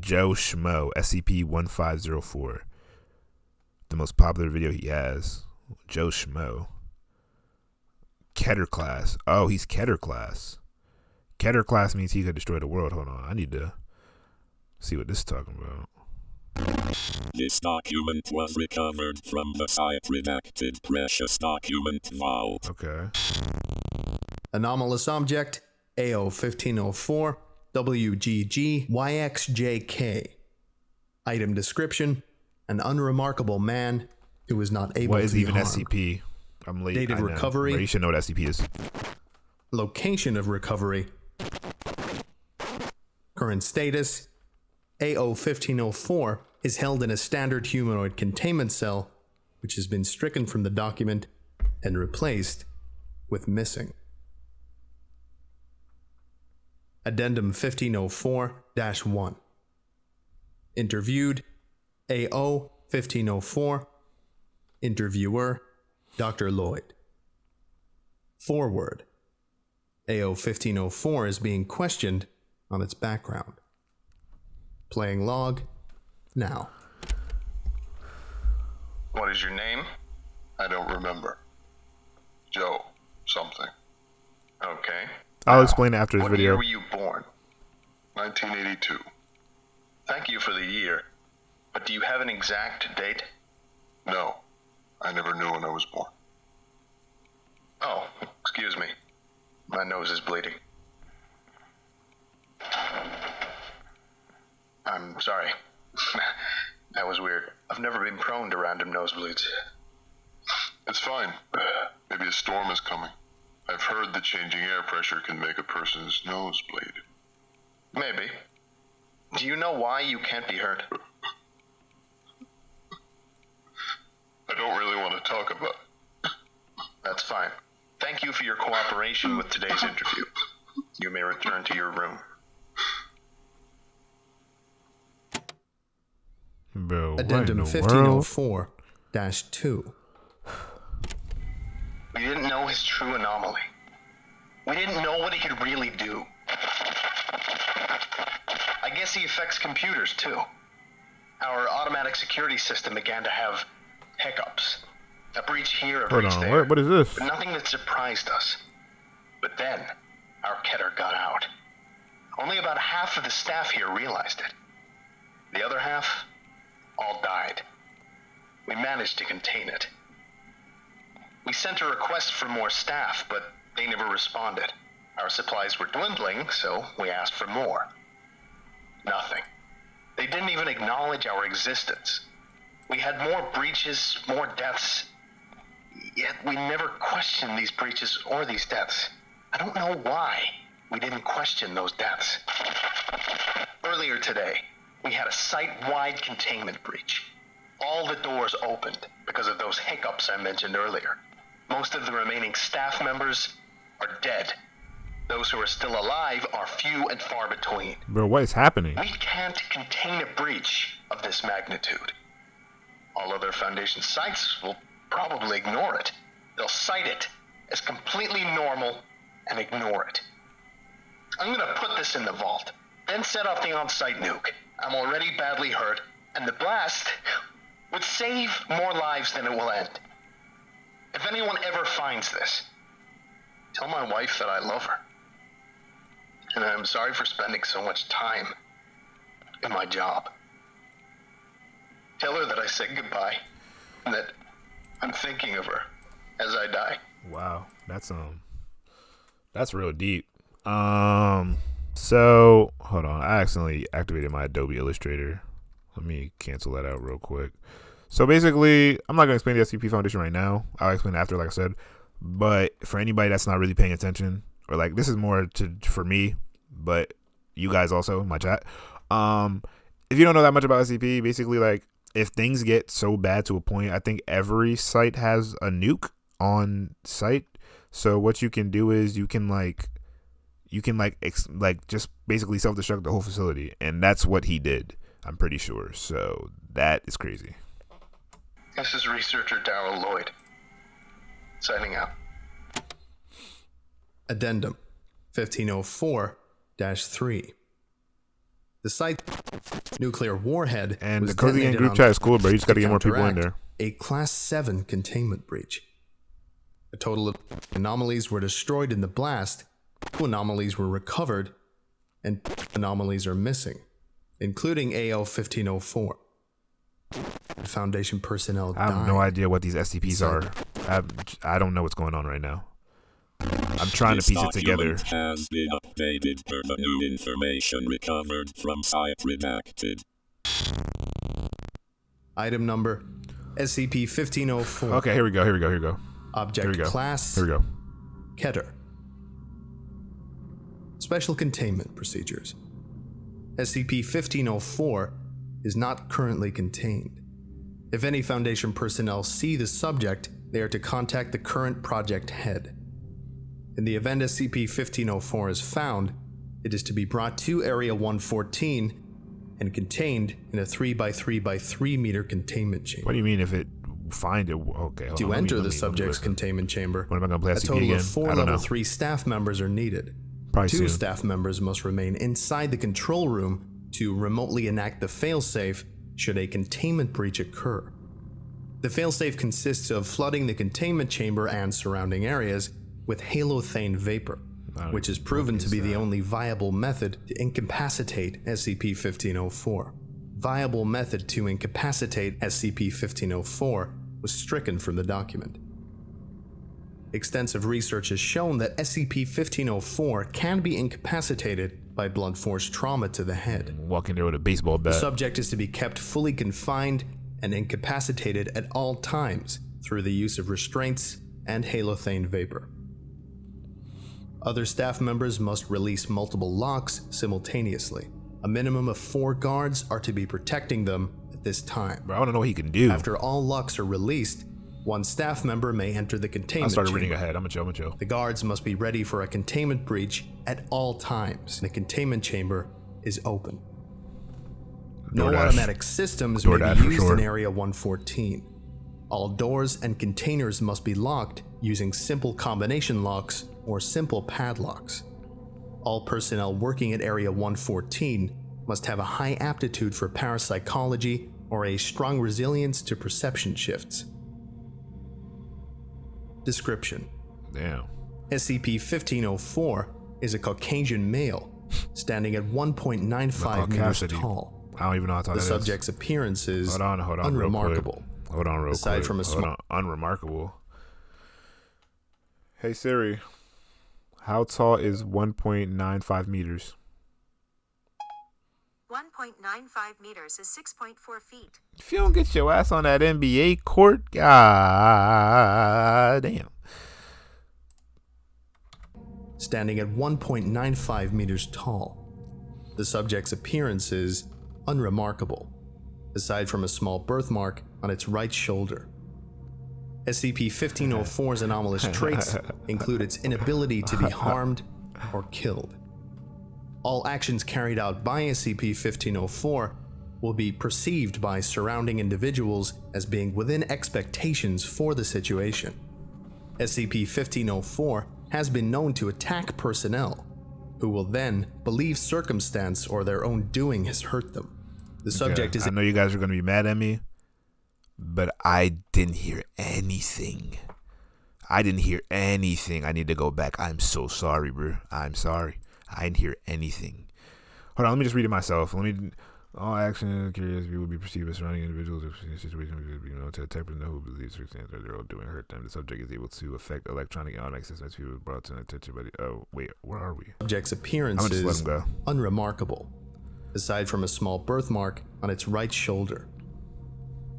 Joe Schmo, SCP-1504. The most popular video he has. Joe Schmo. Keter class. Oh, he's Keter class. Keter class means he could destroy the world. Hold on. I need to see what this is talking about. This document was recovered from the site Redacted Precious Document Vault. Okay. Anomalous object, AO-1504, WGG-YXJK. Item description, an unremarkable man who was not able to What is even harmed. SCP? I'm late. Date of recovery. But you should know what SCP is. Location of recovery. Current status, AO-1504 is held in a standard humanoid containment cell, which has been stricken from the document and replaced with missing. Addendum 1504-1. Interviewed, AO-1504. Interviewer, Dr. Lloyd. Forward. AO-1504 is being questioned on its background. Playing log, now. What is your name? I don't remember. Joe something. Okay. I'll explain after this What video. year were you born? 1982. Thank you for the year. But do you have an exact date? No, I never knew when I was born. Oh, excuse me. My nose is bleeding. I'm sorry. That was weird. I've never been prone to random nosebleeds. It's fine. Maybe a storm is coming. I've heard that changing air pressure can make a person's nose bleed. Maybe. Do you know why you can't be hurt? I don't really want to talk about it. That's fine. Thank you for your cooperation with today's interview. You may return to your room. Bro, Addendum what in the world? 1504-2. We didn't know his true anomaly. We didn't know what he could really do. I guess he affects computers too. Our automatic security system began to have hiccups. A breach here, a Hold breach on, there. what is this? But nothing that surprised us. But then, our Keter got out. Only about half of the staff here realized it. The other half all died. We managed to contain it. We sent a request for more staff, but they never responded. Our supplies were dwindling, so we asked for more. Nothing. They didn't even acknowledge our existence. We had more breaches, more deaths, yet we never questioned these breaches or these deaths. I don't know why we didn't question those deaths. Earlier today, we had a site-wide containment breach. All the doors opened because of those hiccups I mentioned earlier. Most of the remaining staff members are dead. Those who are still alive are few and far between. Bro, what is happening? We can't contain a breach of this magnitude. All other Foundation sites will probably ignore it. They'll cite it as completely normal and ignore it. I'm gonna put this in the vault, then set off the on-site nuke. I'm already badly hurt, and the blast would save more lives than it will end. If anyone ever finds this, tell my wife that I love her. And I'm sorry for spending so much time in my job. Tell her that I said goodbye, and that I'm thinking of her as I die. Wow, that's real deep. So hold on, I accidentally activated my Adobe Illustrator. Let me cancel that out real quick. So basically, I'm not gonna explain the SCP Foundation right now. I'll explain it after, like I said. But for anybody that's not really paying attention, or like this is more for me, but you guys also, my chat. If you don't know that much about SCP, basically like if things get so bad to a point, I think every site has a nuke on site. So what you can do is you can just basically self-destruct the whole facility, and that's what he did. I'm pretty sure. So that is crazy. This is researcher Darrell Lloyd, signing out. Addendum 1504-3. The site nuclear warhead And was the Cozy Gang detonated group on chat is cool, bro. You just to gotta get more people in counteract there. a Class 7 containment breach. A total of anomalies were destroyed in the blast, 2 anomalies were recovered, and 2 anomalies are missing, including AO-1504. The Foundation personnel I have died. no idea what these SCPs are. I don't know what's going on right now. I'm trying to piece it together. This document has been updated per the new information recovered from Site Redacted. Item number SCP-1504. Okay, here we go. Object Here we go. class Here we go. Keter. Special containment procedures. SCP-1504 is not currently contained. If any Foundation personnel see the subject, they are to contact the current project head. In the event SCP-1504 is found, it is to be brought to Area 114 and contained in a 3x3x3 meter containment chamber. What do you mean if it find it? Okay, hold To on, let me- enter let the me subject's listen. containment chamber, When am I gonna play a SCP total again? of 4 I don't level know. 3 staff members are needed. Probably 2 soon. staff members must remain inside the control room to remotely enact the failsafe should a containment breach occur. The failsafe consists of flooding the containment chamber and surrounding areas with halothane vapor, which is proven to be the only viable method to incapacitate SCP-1504. Viable method to incapacitate SCP-1504 was stricken from the document. Extensive research has shown that SCP-1504 can be incapacitated by blunt force trauma to the head. Walking there with a baseball The bat. subject is to be kept fully confined and incapacitated at all times through the use of restraints and halothane vapor. Other staff members must release multiple locks simultaneously. A minimum of 4 guards are to be protecting them at this time. Bro, I want to know what he can do. After all locks are released, 1 staff member may enter the I containment started chamber. reading ahead. I'm gonna chill. The guards must be ready for a containment breach at all times. The containment chamber is open. No DoorDash. automatic systems may DoorDash be for used sure. in Area 114. All doors and containers must be locked using simple combination locks or simple padlocks. All personnel working at Area 114 must have a high aptitude for parapsychology or a strong resilience to perception shifts. Description: Damn. SCP-1504 is a Caucasian male, standing at 1.95 meters Caucasity. tall. I don't even know how tall The that is. subject's appearance is Hold on, real quick. unremarkable. Hold on, real Aside quick. from a Hold small- on. Unremarkable. Hey Siri, how tall is 1.95 meters? 1.95 meters is 6.4 feet. If you don't get your ass on that NBA court, god damn. Standing at 1.95 meters tall. The subject's appearance is unremarkable, aside from a small birthmark on its right shoulder. SCP-1504's anomalous traits include its inability to be harmed or killed. All actions carried out by SCP-1504 will be perceived by surrounding individuals as being within expectations for the situation. SCP-1504 has been known to attack personnel, who will then believe circumstance or their own doing has hurt them. The subject is I know you guys are gonna be mad at me, but I didn't hear anything. I need to go back. I'm so sorry, bro. I'm sorry. I didn't hear anything. Hold on, let me just read it myself. All action curious view would be perceived as surrounding individuals if the situation to detect and know who believes circumstances they're all doing hurt them. The subject is able to affect electronic and automatic systems people brought to attention by the wait, where are we? Subject's appearance I'm gonna just is let him go. unremarkable, aside from a small birthmark on its right shoulder.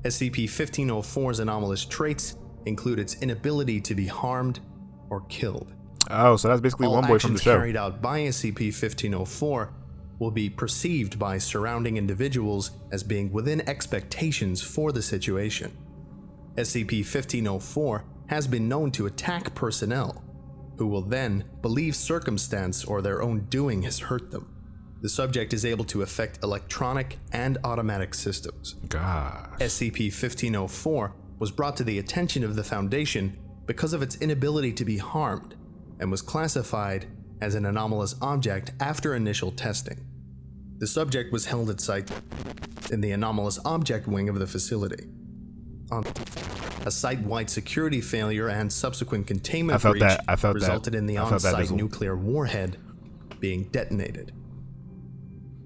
SCP-1504's anomalous traits include its inability to be harmed or killed. Oh, so that's basically All one boy from the actions show. carried out by SCP-1504 will be perceived by surrounding individuals as being within expectations for the situation. SCP-1504 has been known to attack personnel, who will then believe circumstance or their own doing has hurt them. The subject is able to affect electronic and automatic systems. God. SCP-1504 was brought to the attention of the Foundation because of its inability to be harmed and was classified as an anomalous object after initial testing. The subject was held at site in the anomalous object wing of the facility. A site-wide security failure and subsequent containment breach resulted in the on-site nuclear warhead being detonated.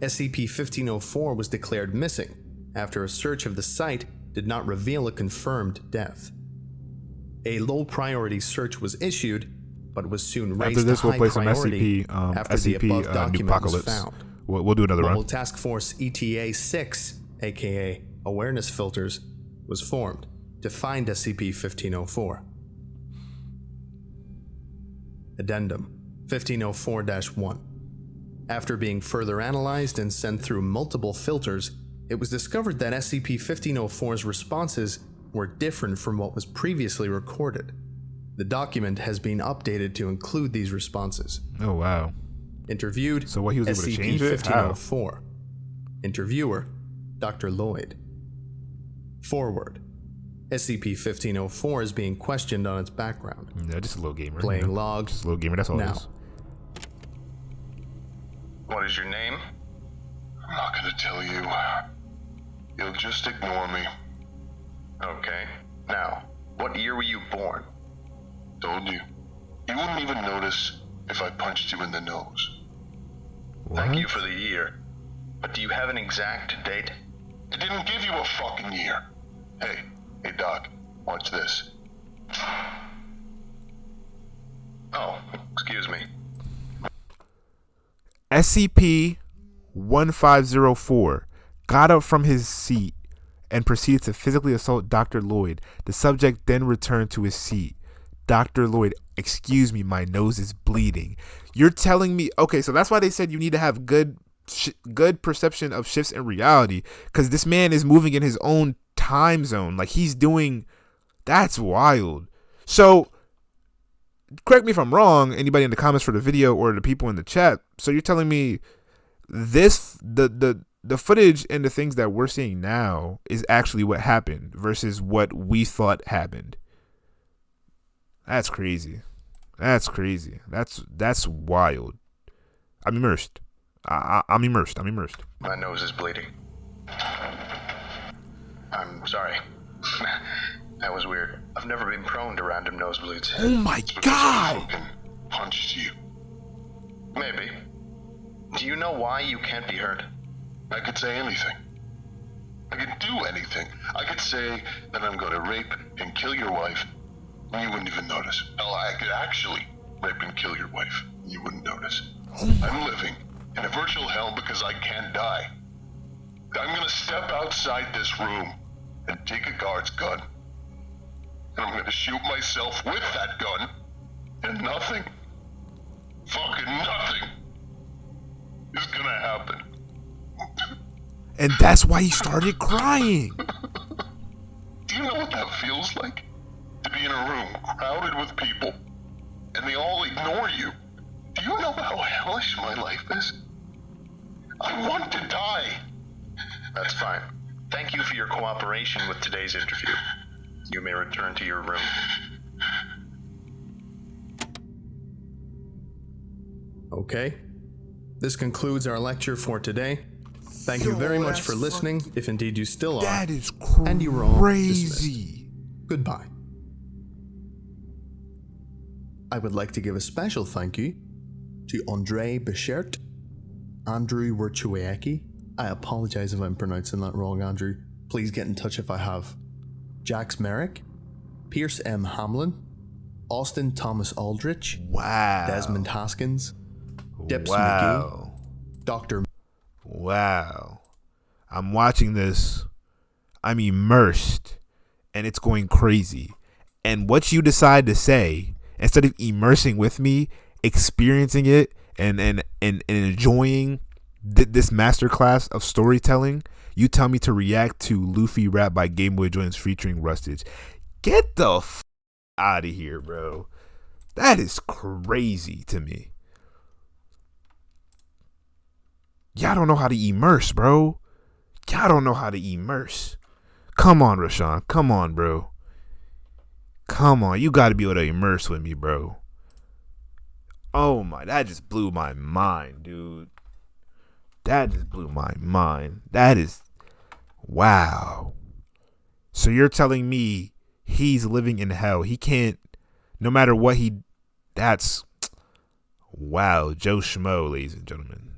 SCP-1504 was declared missing after a search of the site did not reveal a confirmed death. A low-priority search was issued, but was soon raised to high priority after the above document was found. We'll do another Mobile run. Task Force ETA-6, aka Awareness Filters, was formed to find SCP-1504. Addendum 1504-1. After being further analyzed and sent through multiple filters, it was discovered that SCP-1504's responses were different from what was previously recorded. The document has been updated to include these responses. Oh, wow. Interviewed, So what, he was able to change it? How? SCP-1504. Interviewer, Dr. Lloyd. Forward. SCP-1504 is being questioned on its background. Yeah, just a little gamer. Playing log. Just a little gamer, that's all it Now. is. What is your name? I'm not gonna tell you. You'll just ignore me. Okay. Now, what year were you born? Told you. You wouldn't even notice if I punched you in the nose. Thank you for the year. But do you have an exact date? I didn't give you a fucking year. Hey, Doc, watch this. Oh, excuse me. SCP-1504 got up from his seat and proceeded to physically assault Dr. Lloyd. The subject then returned to his seat. Dr. Lloyd, excuse me, my nose is bleeding. You're telling me, okay, so that's why they said you need to have good perception of shifts in reality, because this man is moving in his own time zone. Like, he's doing, that's wild. So, correct me if I'm wrong, anybody in the comments for the video or the people in the chat. So you're telling me this, the footage and the things that we're seeing now is actually what happened versus what we thought happened. That's crazy. That's crazy. That's wild. I'm immersed. I'm immersed. My nose is bleeding. I'm sorry. That was weird. I've never been prone to random nosebleeds. Oh my I god! fucking punched you. Maybe. Do you know why you can't be hurt? I could say anything. I could do anything. I could say that I'm going to rape and kill your wife, and you wouldn't even notice. Hell, I could actually rape and kill your wife, and you wouldn't notice. I'm living in a virtual hell because I can't die. I'm going to step outside this room and take a guard's gun, and I'm going to shoot myself with that gun, and nothing, fucking nothing, is going to happen. And that's why he started crying. Do you know what that feels like? To be in a room crowded with people, and they all ignore you. Do you know how hellish my life is? I want to die. That's fine. Thank you for your cooperation with today's interview. You may return to your room. Okay. This concludes our lecture for today. Thank you very much for listening, if indeed you still are. That is And you were all crazy. Goodbye. I would like to give a special thank you to Andre Bichert, Andrew Wierchowski. I apologize if I'm pronouncing that wrong, Andrew. Please get in touch if I have. Jax Merrick, Pierce M. Hamlin, Austin Thomas Aldrich, Wow. Desmond Haskins, Dips Wow. McGee, Dr. Wow. I'm watching this. I'm immersed. And it's going crazy. And what you decide to say, instead of immersing with me, experiencing it and enjoying this masterclass of storytelling, you tell me to react to Luffy Rap by Game Boy Joints featuring Rustage. Get the out of here, bro. That is crazy to me. Y'all don't know how to immerse, bro. Y'all don't know how to immerse. Come on, Rashawn. Come on, bro. Come on. You got to be able to immerse with me, bro. Oh, my. That just blew my mind, dude. That just blew my mind. That is, wow. So you're telling me he's living in hell. He can't, no matter what he, that's, wow. Joe Schmo, ladies and gentlemen.